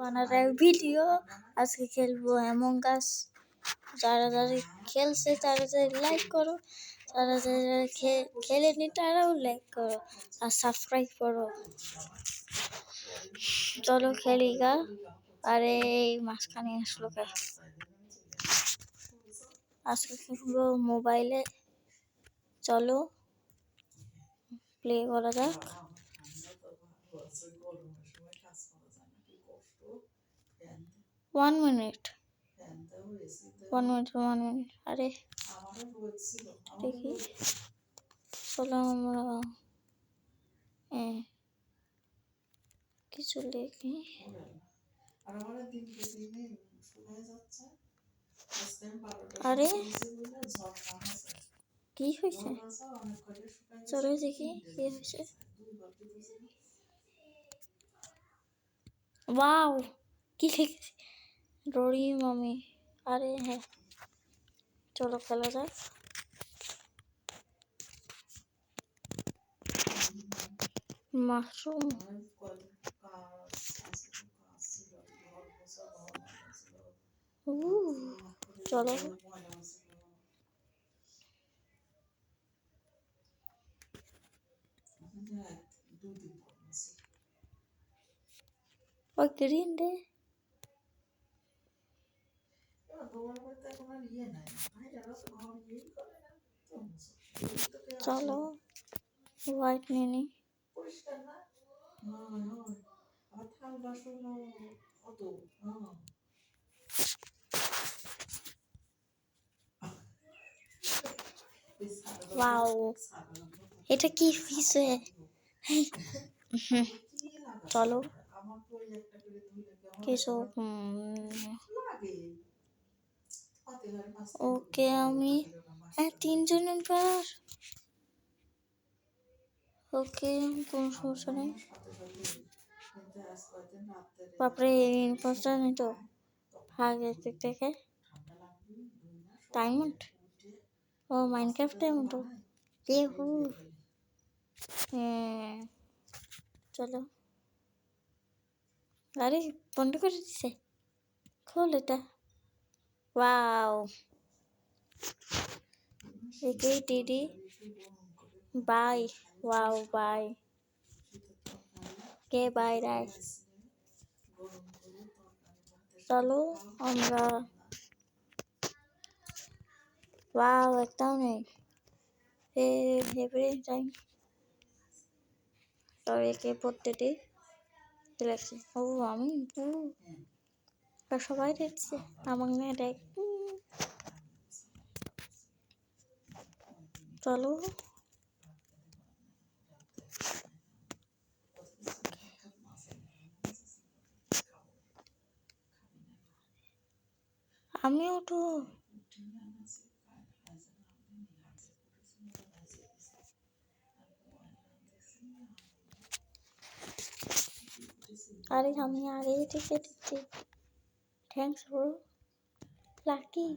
another video. আজকে খেলবো among আস। যারা যারা খেলছে তারা লাইক করো, যারা যারা খেলেনি তারাও লাইক করো আর সাবস্ক্রাইব করো। চলো খেলি গা। আরে এই মাঝখানে আসলো কে? আজকে খেলবো মোবাইলে। চলো প্লে করা যাক। 1 মিনিট। আরে দেখি, চলো আমরা কিছু লিখি। আরে কি হয়েছে? চলো দেখি কি হয়েছে। ওয়াও, কি লিখেছি? রোরি মামি। আরে হ্যাঁ, চলো খেলা যাক। মাশরুম। চলো ওই গ্রিন দে। চলো হোয়াইট নিয়ে নি। ওয়াও, এটা কি ফিসে? চলো কিছু ওকে আমি তিনজন মেম্বার। ওকে কোনো সমস্যা নেই। বাপরে ইনফোস্টার নেই তো আগে থেকে ডায়মন্ড। ও মাইনক্রাফট ডায়মন্ড। দেখু চলো। আরে বন্ধ করে দিছে, খোল এটা। ওয়াও, একে টিডি বাই। ওয়াও বাই কে বাই রাই। চলো আমরা ওয়াও একটাও নেই। Heavy time. তবে একে পড়তে দিই। দেখছি ও আমি সবাই দেখছে আমার মেয়ে দেখ। চলো আমি ওঠো। আরে আমি আগে থেকে দিচ্ছি। Thanks bro lucky.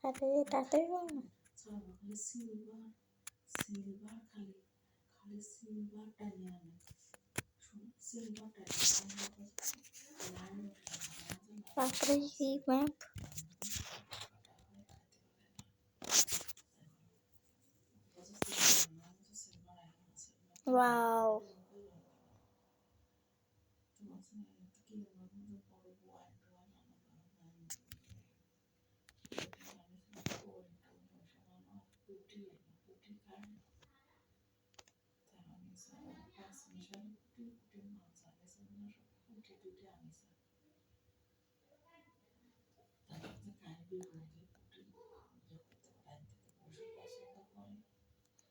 আরে তাড়াতাড়ি বল না। বাপরে কি ম্যাপ। ওয়াও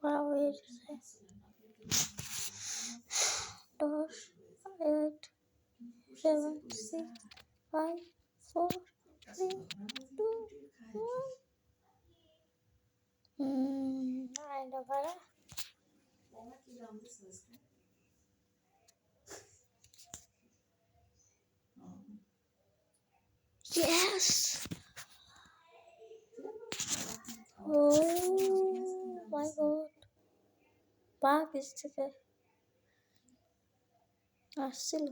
ওয়াও এর 10 8 7 6 5 4 3 2 1 আইডা ভাড়া। Yes! Oh my god. Bak işte. আসছিল।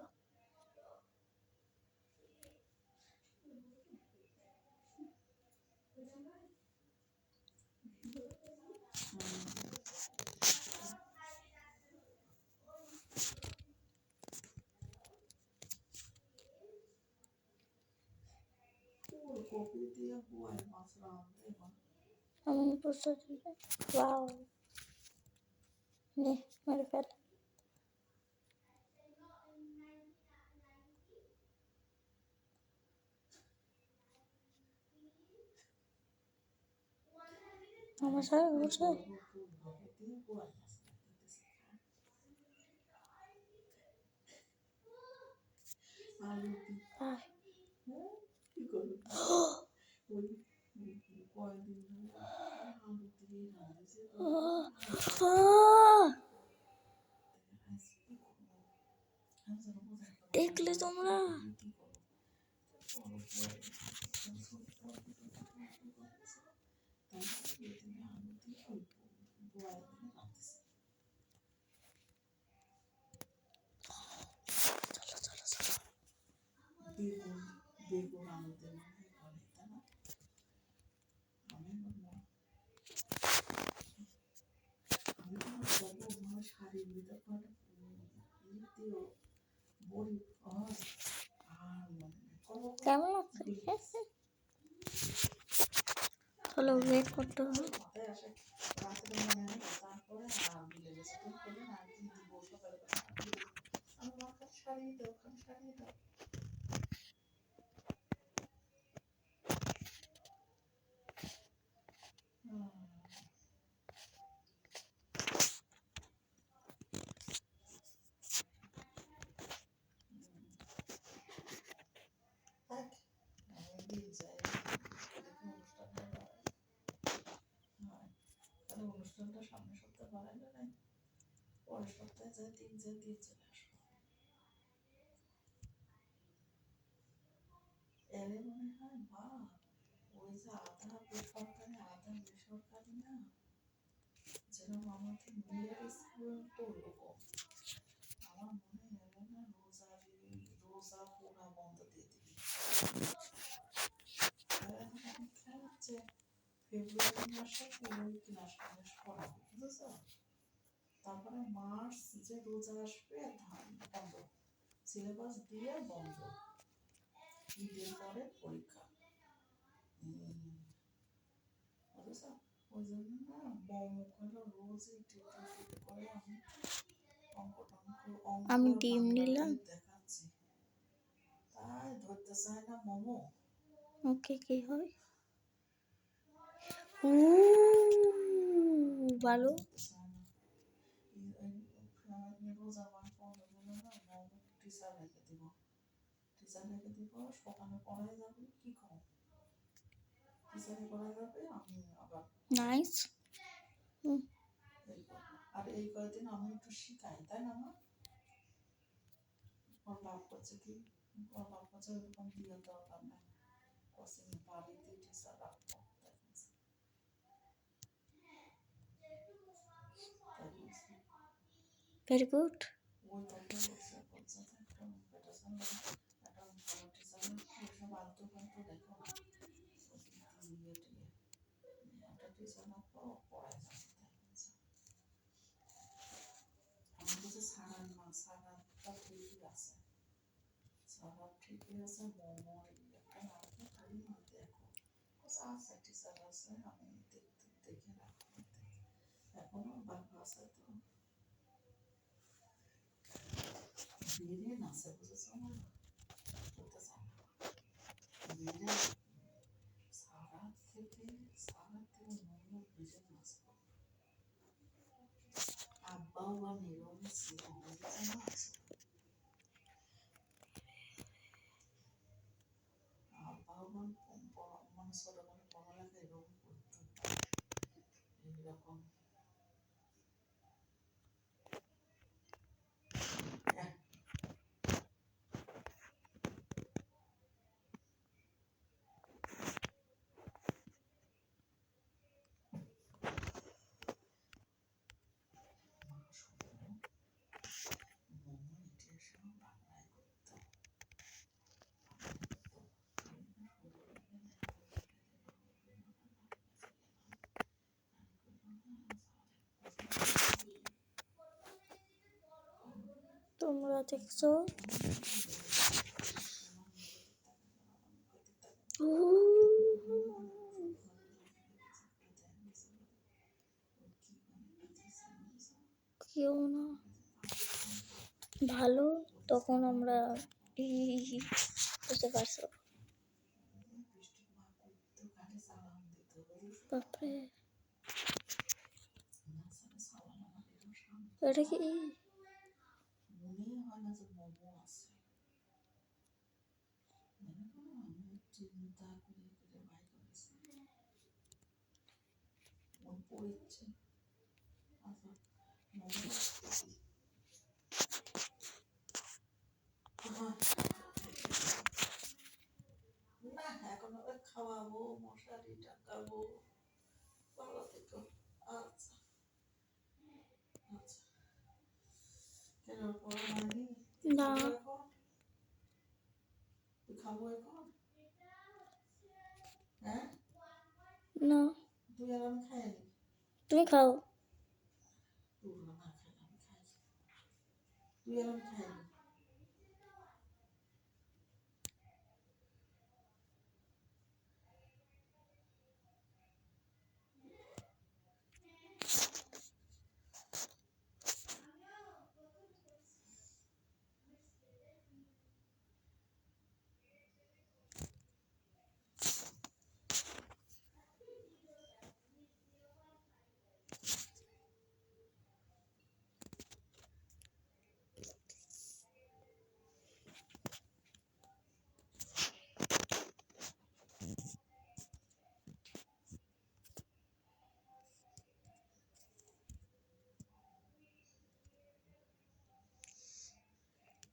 আমি বুঝতে ওয়াও নে মেরে ফেল। আমার সাথে বসে দেখলে তোমরা কেমন লাগছে? চলো ওয়েট করতে হবে। আমি ডিম নিলাম। ওকে কি হয়? ভালো। নাইস। Very good. তোমরা দেখছো কেউ না ভালো, তখন আমরা বুঝতে পারছো। বাপরে, এটা কি খাওয়াবো, মশারি টাকাবো, ভালো থেকো। আচ্ছা আচ্ছা, কেন পড়া হয়নি? না খাবো এখন? হ্যাঁ, না, তুই আর আমি খাইনি। তুমি খাও। তুই না খাই, আমি খাই। তুই আর আমি খাইনি।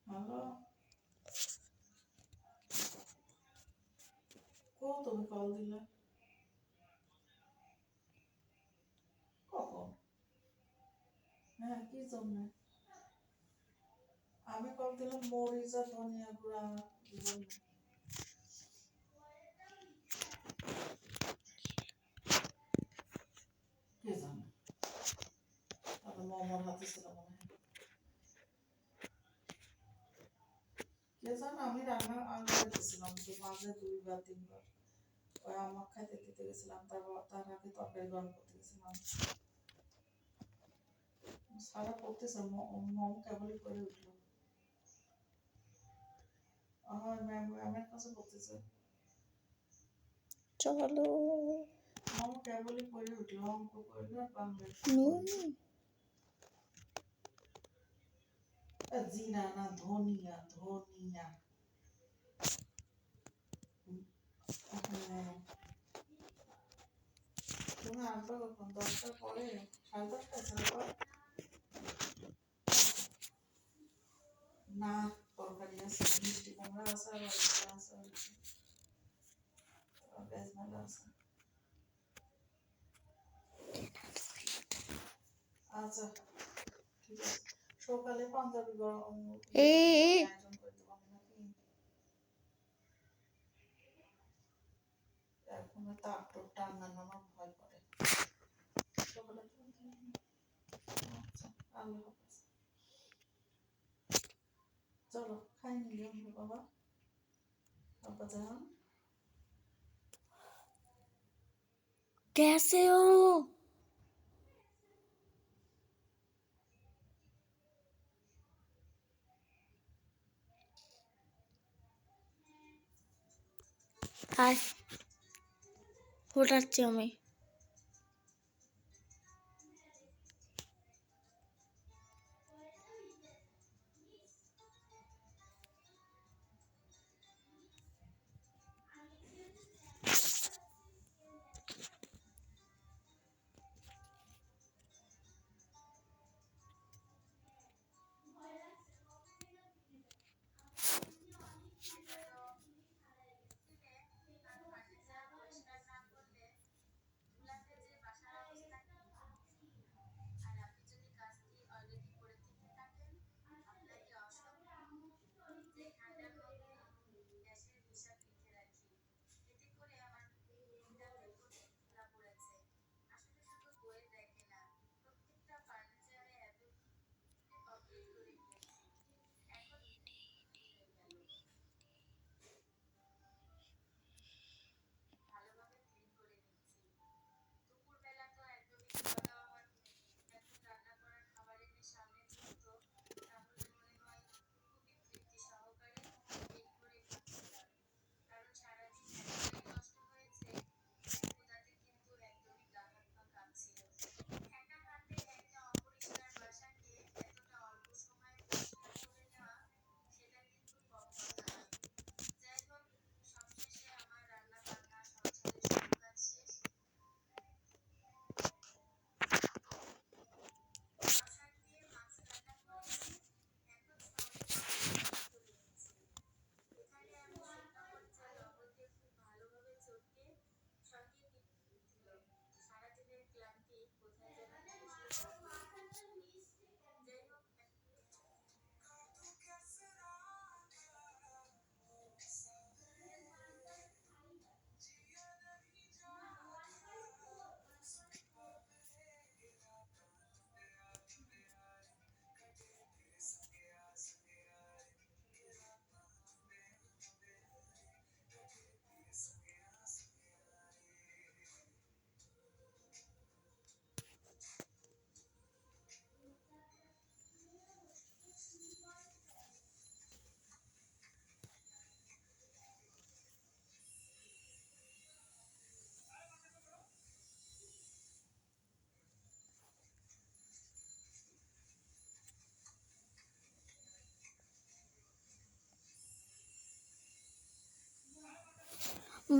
হ্যালো, তুমি কল দিলে কখন? হ্যাঁ, কি জন্য? আমি কল দিলাম মরিচ আর ধনিয়া গুঁড়া জন্য। কে জানে, তাহলে মামার হাতে ছিল মনে হয়। কে জানে, আমি রান্না করতেছিলাম তো মাঝে 2-3 বার। ওই আমার খাইতে দিতে গেছিলাম, তার আগে তরকারি গরম করতে গেছিলাম। সারা করতেছে, মম কেবলই করে উঠলো। আমার ম্যামের কাছে করতেছে। চলো মম কেবলই করে উঠলো, অঙ্ক করলো আর বাংলা। জিরা না ধনিয়া, ধনিয়া। হ্যাঁ, তুমি আসবে কখন? 10টার পরে? 10:30টায় ছাড়া? না, তরকারি আছে, মিষ্টি কুমড়া আছে, আর আছে, বেজমেলা আছে। আচ্ছা ঠিক আছে, সকালে পাঞ্জাবি গরম আয়োজন করতে পারবো নাকি? এখন তার তোর টান্না নামা ভয় করে। সকালে আচ্ছা, আল্লাহ হাফেজ। চলো খাই নিলে আমরা বাবা, আব্বা জান। कैसे हो? हाय, ফোটাচ্ছি আমি।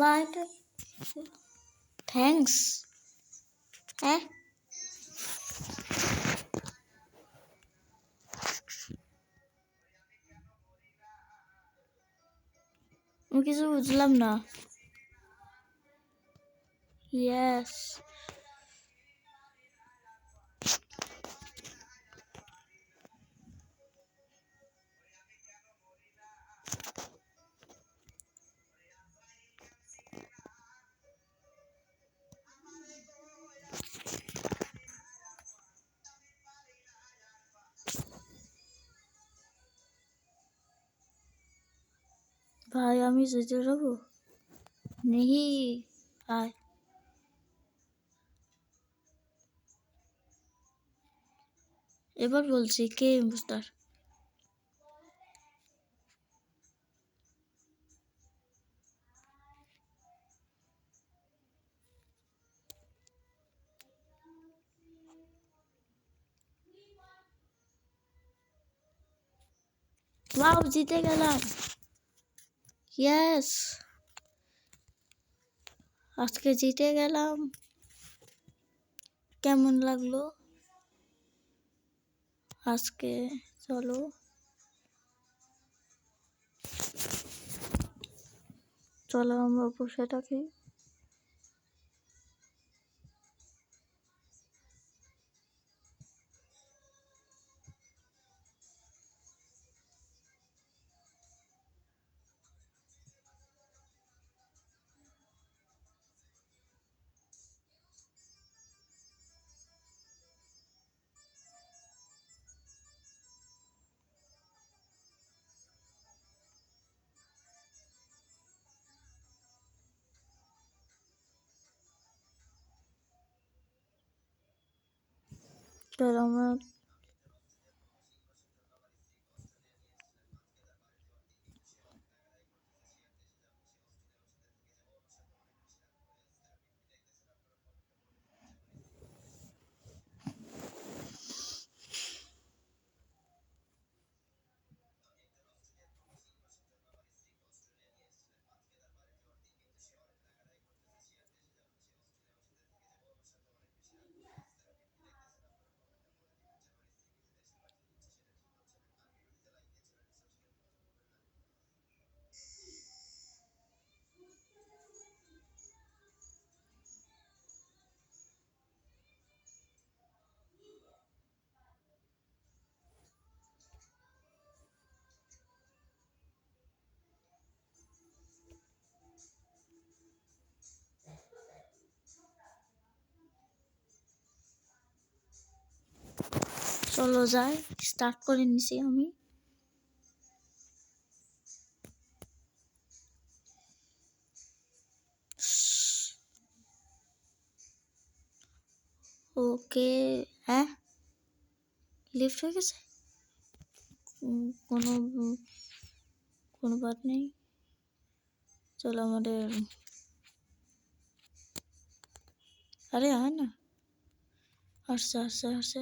Bye, thanks. হ্যাঁ, আমি কিছু বুঝলাম না। ইয়েস। ভাই আমি যেতে যাবো নেহি। ভাই এবার বলছি, কে ইম্পোস্টার? ওয়াও, জিতে গেলাম। ইয়েস, আজকে জিতে গেলাম। কেমন লাগলো আজকে? চলো চলো আমরা বসে থাকি। চলো আমরা চলো যাই, স্টার্ট করে নিছি আমি। ওকে। হ্যাঁ, লিফট হয়ে গেছে। কোনো কোনো বাত নেই। চলো আমাদের, আরে আয় না। আসছে আসছে আসছে।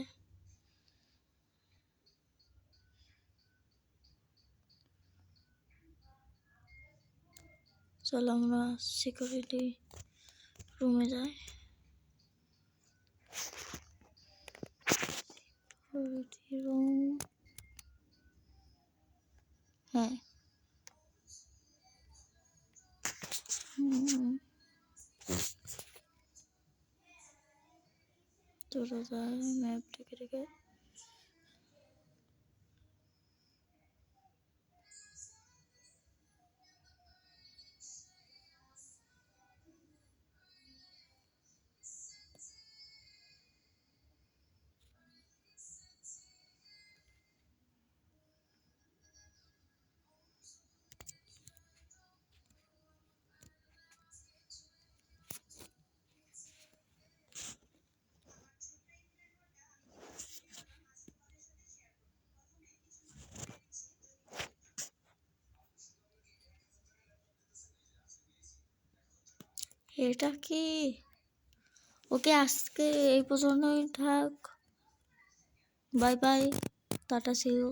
চলো আমরা সিকিউরিটি রুমে যাই। রুম, হ্যাঁ। চলো যাই, ম্যাপ থেকে রেখে। এটা কি? ওকে, আজকে এই পর্যন্তই থাক। Bye bye, tata, see you.